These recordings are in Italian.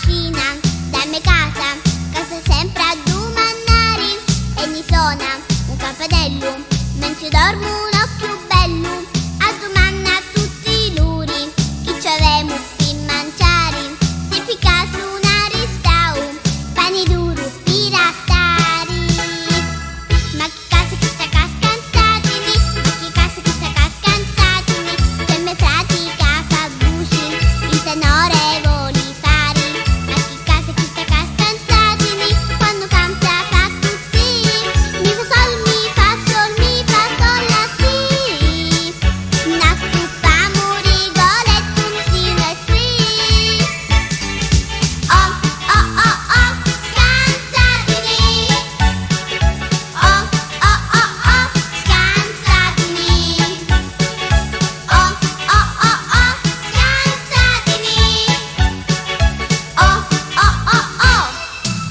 vicina da me casa sempre a domandare e mi suona un campanello mentre dormo un occhio bello a domanda a tutti luri chi ci avemo per mangiare se per caso una restau pani duro pirattari ma che casa che sta cascantatemi ma che casa che sta cascantatemi se me pratica fa buci il tenore voli fari ma che casa che sta cascantatemi quando canta fa così mi fa sol mi fa sol la si na stupamo rigoletto si na si oh oh oh oh scansatemi oh oh oh oh scansatemi oh oh oh oh scansatemi oh oh oh oh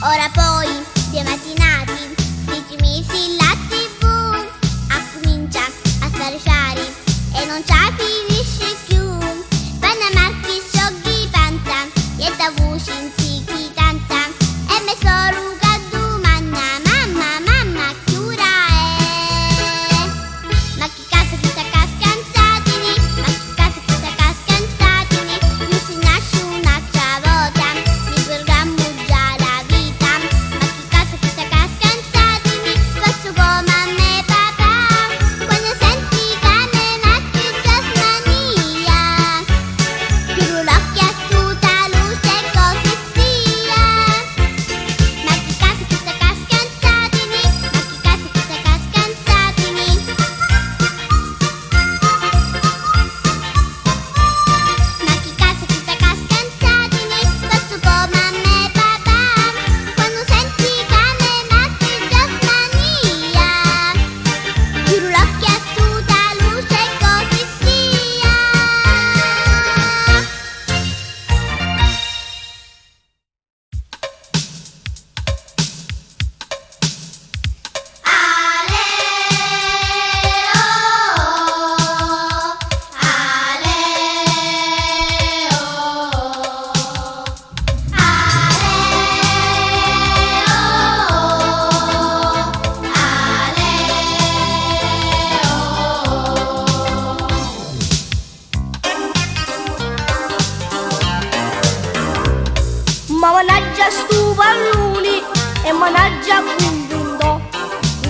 ora poi due mattinati dici mesi la tv comincia a sfasciare e non ci finisce più vanno a marchi scioghi panta e da voce in chi canta e me solo che domanda mamma che ora è ma che casa che sta cascantatemi ma che casa che sta cascantatemi io si nasce un'altra volta mi programmo già la vita ma che casa che sta cascantatemi faccio come a me papà quando senti che me mette già smania chiudo l'occhio a tutta luce e così sia ma che casa che sta cascantatemi ma che casa che sta cascantatemi ma che casa che sta cascantatemi faccio come a me papà quando senti che me mette già smania chiudo l'occhio a tutta luce e così sia Ma managgia stu palloni e managgia punto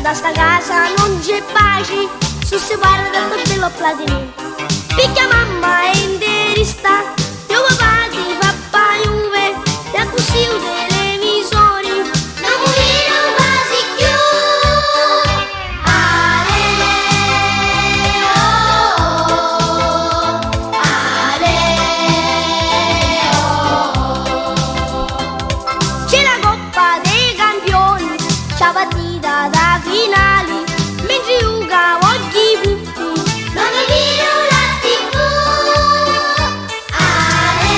da sta casa non c'è pace se si parla del bello platino picchia mamma è interista io papà ti fa paiuve e a così un televisori non morire quasi più ale c'è la Coppa dei Campioni, c'è partita da finali, mentre Luca oggi buffi, non mi miro la TV. Ale,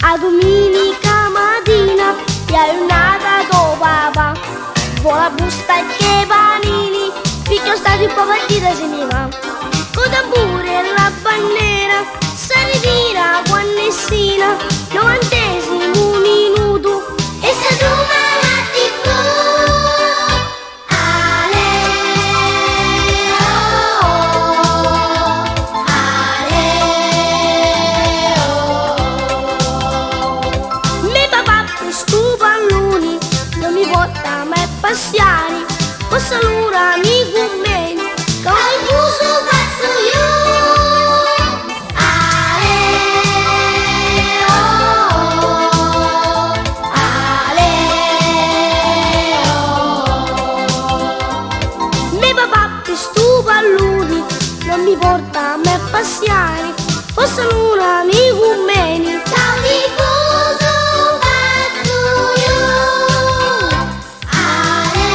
a domenica mattina e è un'ata tuo papà vola busta e panini picchio stati un po' partita se ne va con tambure e la bandiera si ritira quando è sera 90° minuto e si trova la TV. Ale, me papà per stu palloni non mi porta mai a passiare posso allora mi commenti con il muso faccio io. Ale, me papà per stu palloni non mi porta mai a passiare posso allora mi commenti con il muso faccio io. Ale,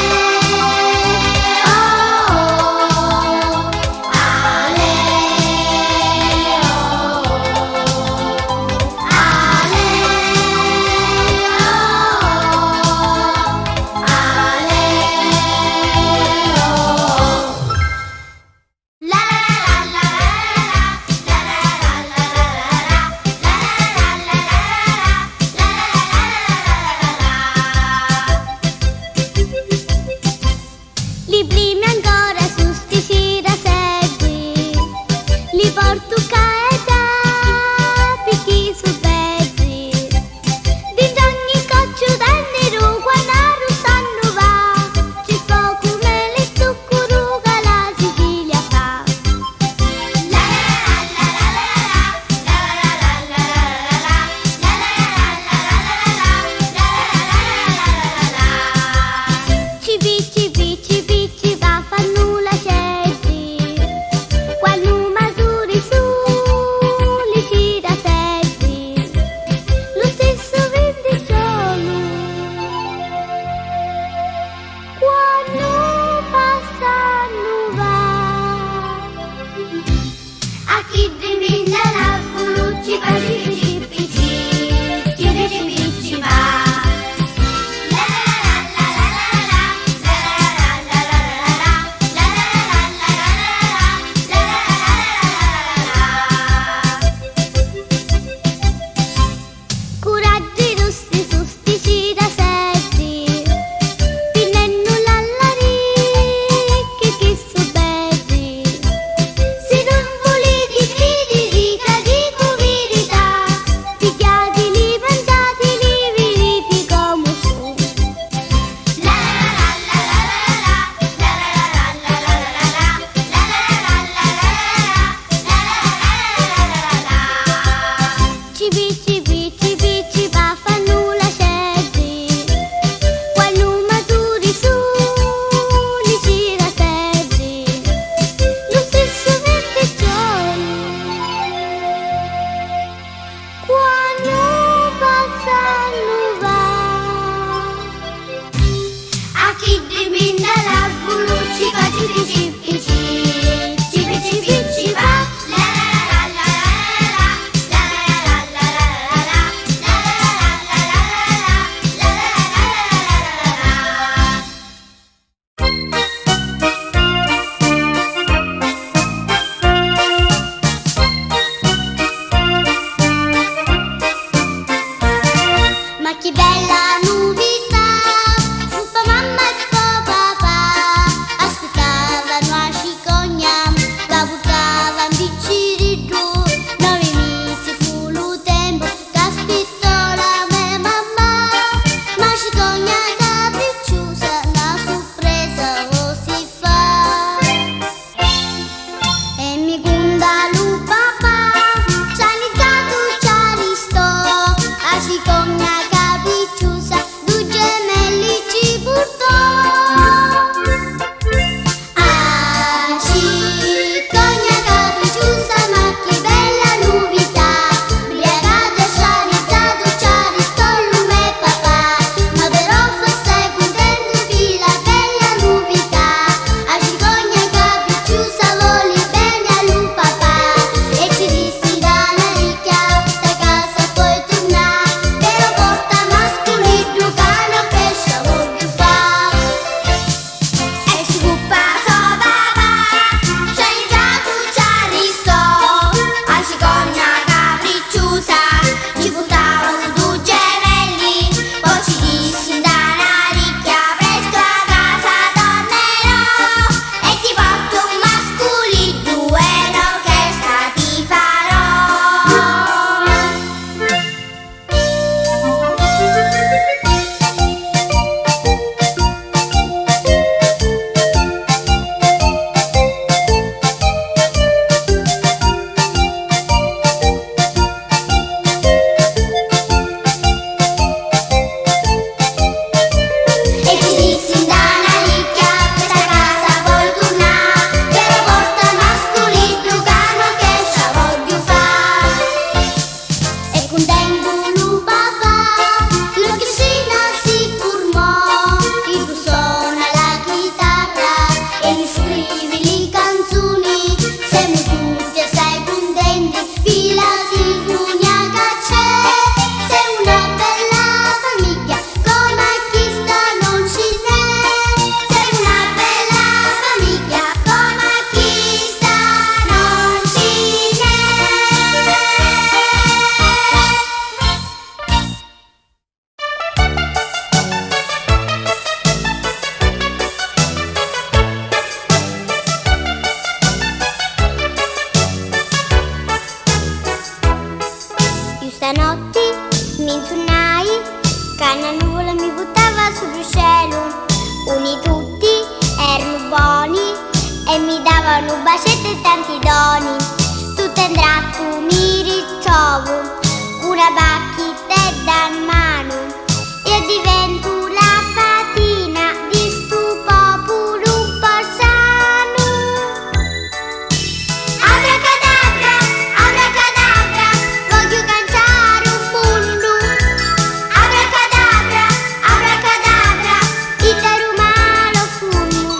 davano un bacetto e tanti doni. Tutto andrà, tu mi ritrovo una bacchetta in mano. Io divento la fatina di stu popolo un po' sano. Abracadabra, abracadabra, voglio cantare un mondo. Abracadabra, abracadabra, il tarumano fumo.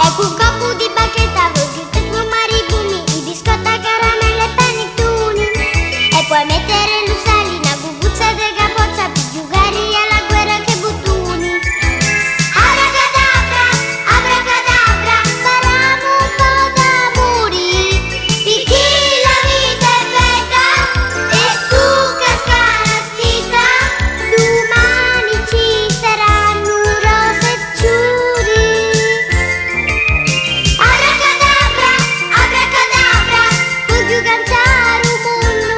Ecco un copo di bacchetta, voglio tutto maribumi, i biscotti a caramelle e panettoni. E puoi mettere l'ussalina, guguzza de capoccia, più giocare alla guerra che buttuni. Abracadabra, abracadabra, faremo un po' d'amori, perché la vita è bella e su cascana stita, domani ci saranno rose e ciuri. Abracadabra, abracadabra, voglio cantare un mondo.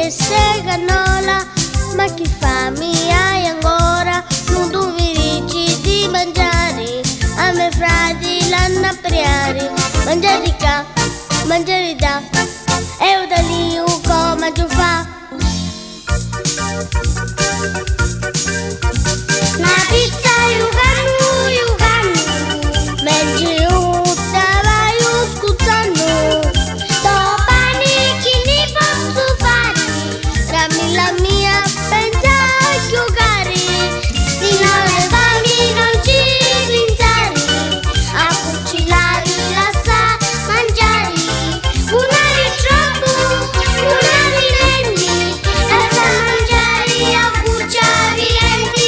se canola, ma che fame hai ancora? Non tu mi dici di mangiare, a me frati l'hanno priare. Mangiare qua, mangiare da, e un da lì come tu fa. Una pizza iuganu, mengi utta vai scuzzando. Domani chi ne posso fare? Dammi la mia pensa a giocare. Se non le fami non ci pensare, a cucinare la sa mangiare. Una di troppo, una di rendi, la sa mangiare a cucciare rendi.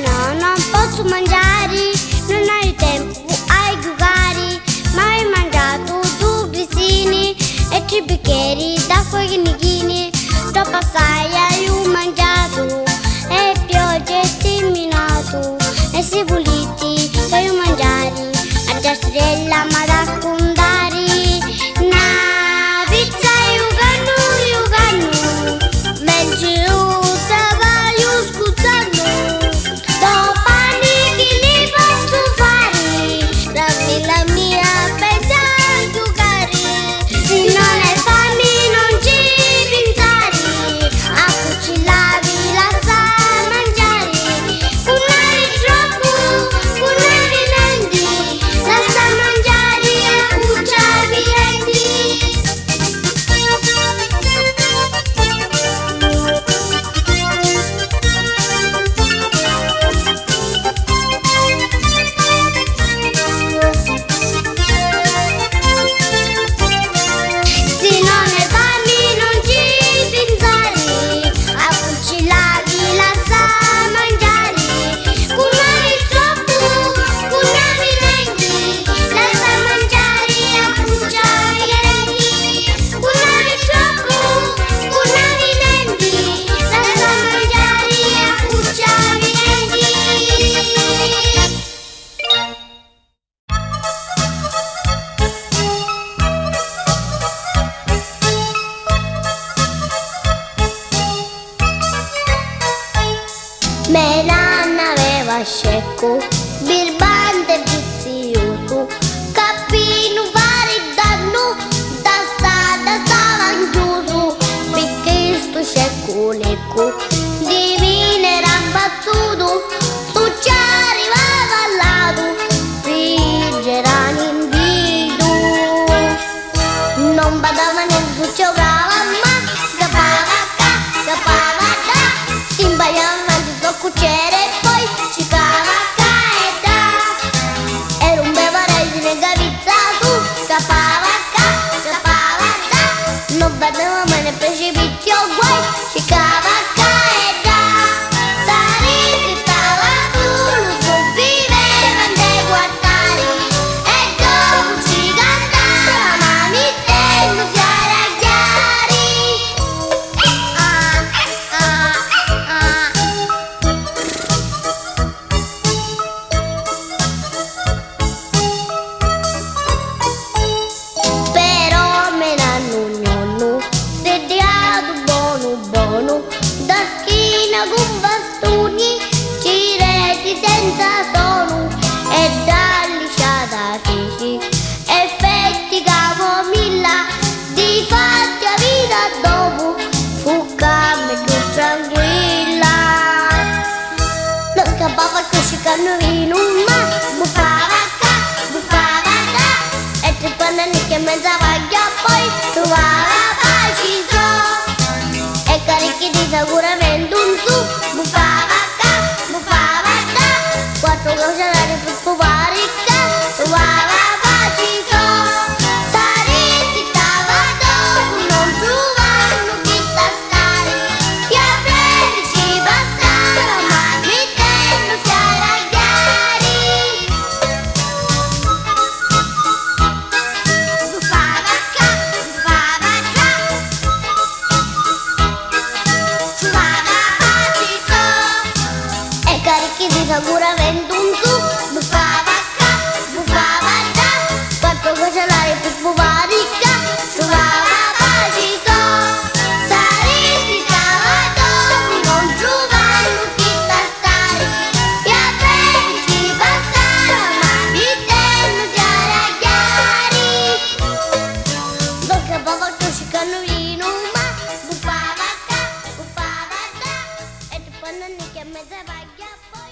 No, non posso mangiare, non hai tempo a giocare. Ma hai mangiato due grissini e 3 bicchieri d'acqua chinichini. Dopo assai hai mangiato e pioggia è terminato. E se volete puoi mangiare a giastrella ma raccontare. Na pizza iuganu, mengi utta vai scuzzando. Domani chi li posso fare? Dammi la mia pensa a giocare. Se non hai fame non ci pensare, a cucinare la sa mangiare. Una di troppo, una di rendi, la sa mangiare a cucciare rendi. Se non hai fame non ci pensare, a cucinare la sa mangiare. Una di troppo, una di rendi, la sa mangiare a cucciare rendi. Una di troppo, una di rendi, la sa mangiare a cucciare rendi. Me nanna aveva scecco, birbante vizioso, cappino fare danno, da strada stava chiuso, perché sto scecco lecco, divine era battuto, tu ci arrivava al lato, frigerani in vido. Non badava niente, giocava, ma scappava qua, scappava là, si imbaiava di suo cucciere e poi ci cava qua e là. Era un bevarese gavizzato, scappava qua, scappava là, non badava mai nel precipizio, guai, ci cava qua e là. Sarete stava solo, viveva de guardare, e dopo ci cantava, ma mettendosi a ragliare. Però me l'hanno nonno, sediato buono buono, da schina con bastoni, cireti senza tono, e dall'isciata feci, effetti camomilla, di fatti a vita dopo, fu calma e più tranquilla. Non scappava il coscicanovino, ma buffava qua, buffava là, e 3 pannelli che mangiava già poi trovava paciso. E carichi di sicuramente un su, buffava qua, buffava là, 4 cose da preoccupare qua, trovava paciso. Saresti stava dopo, non trovavano chi sta stare, che a freddo ci passava, ma mettendosi a ragliare. Buffava qua, buffava là, che si sicuramente un su, buffava qua, buffava là, quattro casolari per buffare qua, trovava pacico, saresti cavato, non trovano chi da stare, e a ci passare, ma di te non si era chiari. Non capava che si canolino, ma buffava qua, buffava là, e poi non è che me te vaglia poi.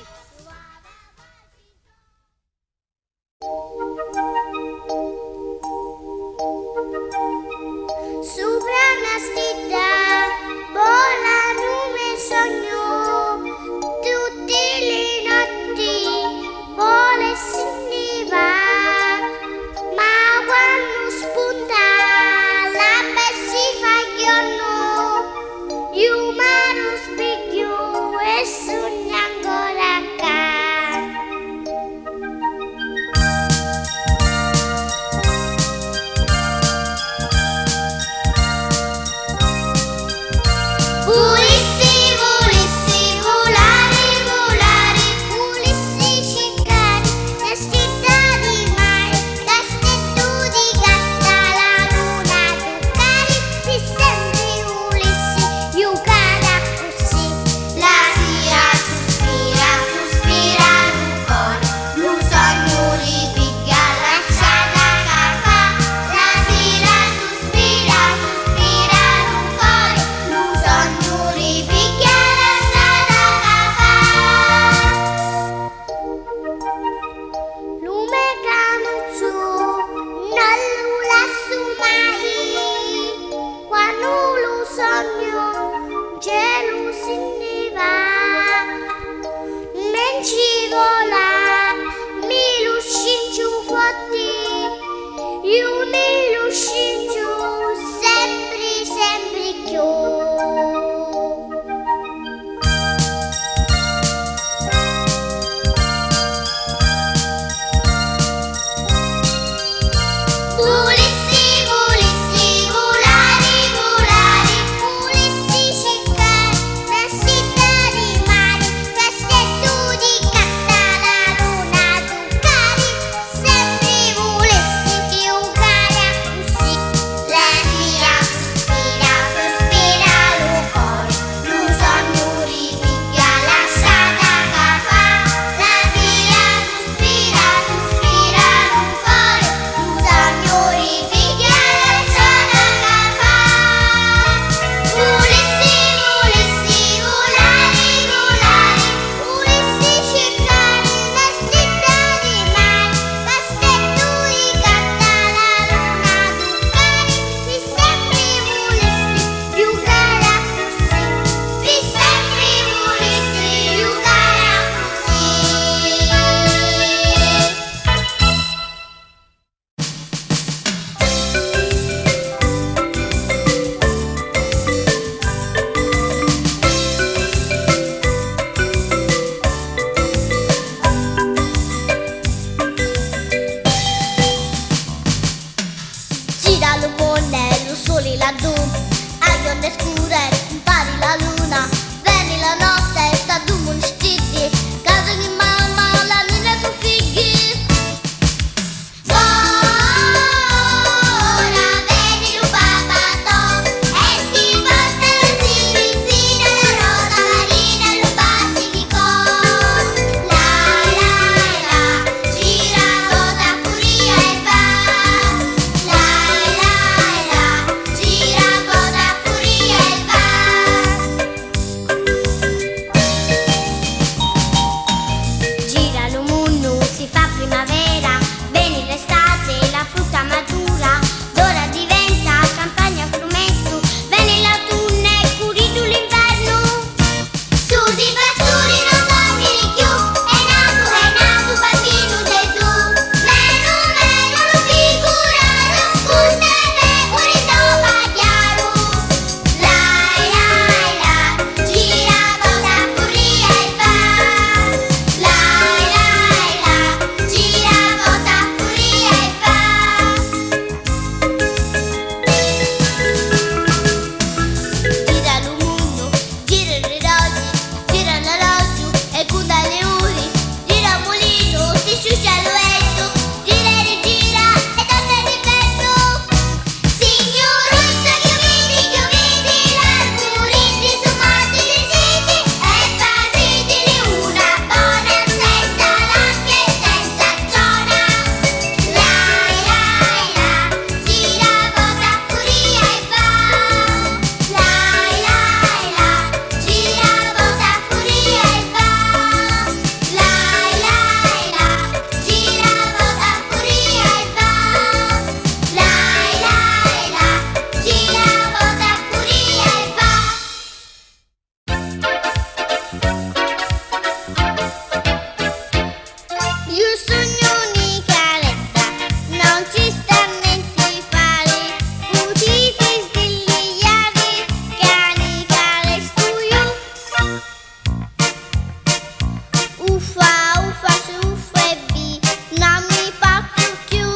Uffa, uffa, su uffa e bi, non mi posso più,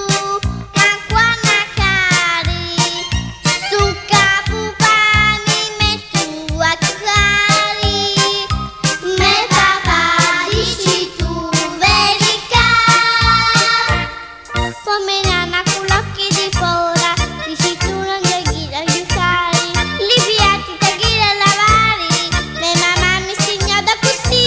ma quando cari, su capupa mi metto a cari, me papà dici tu verità, come nana con l'occhio di fora, dici tu non devi aiutare, li piatti tagli da lavare, me mamma mi insegna da così.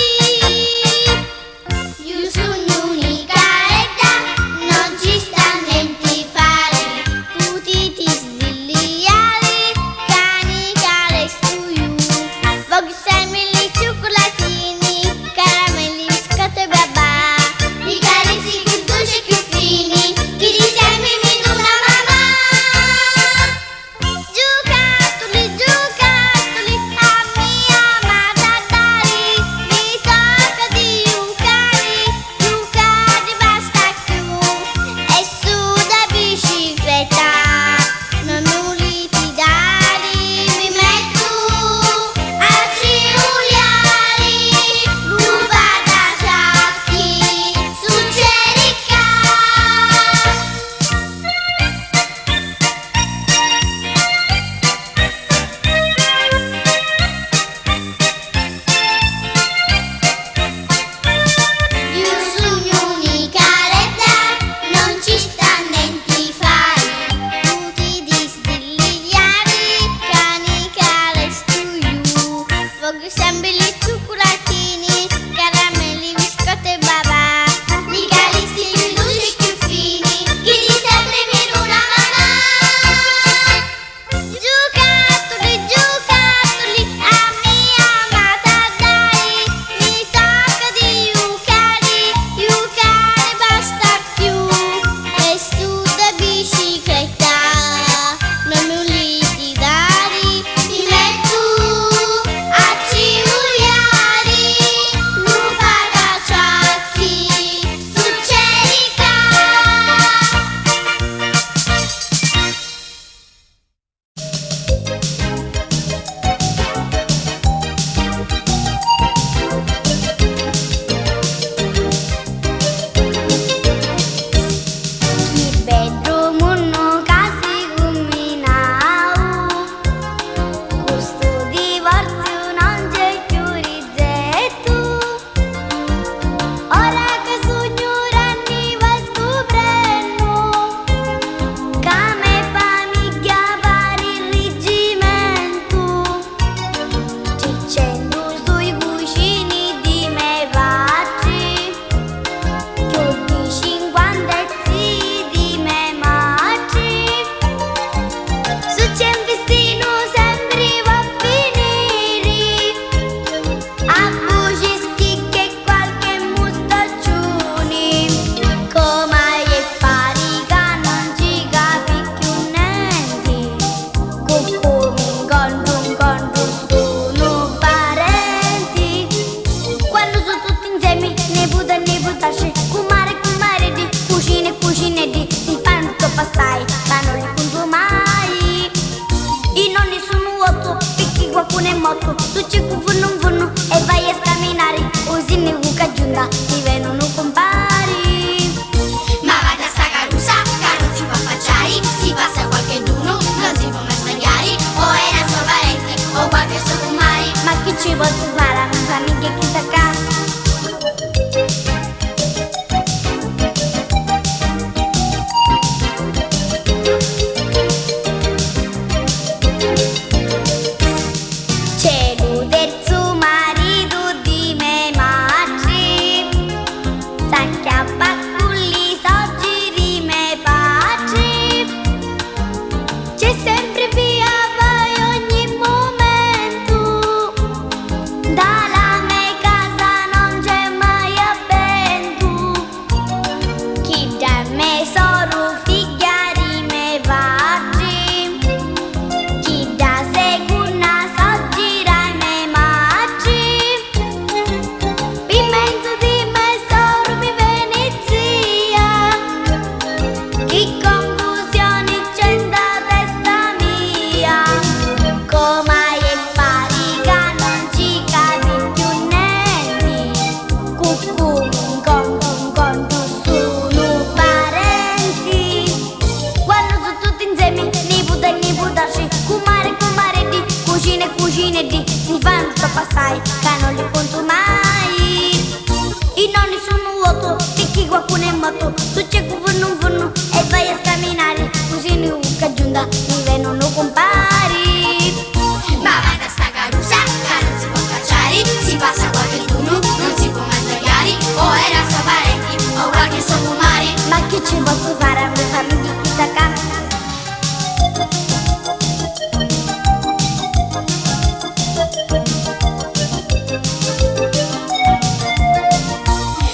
ci posso fare a me famiglia chi sta.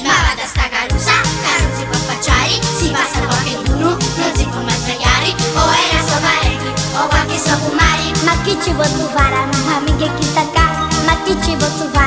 Ma vada sta carusa, che non si può affacciare, si passa poche duro, non si può mai sbagliare, o è la sua parenti, o qualche suo fumare. Ma chi ci posso fare a me famiglia chi sta? Ma chi ci posso fare?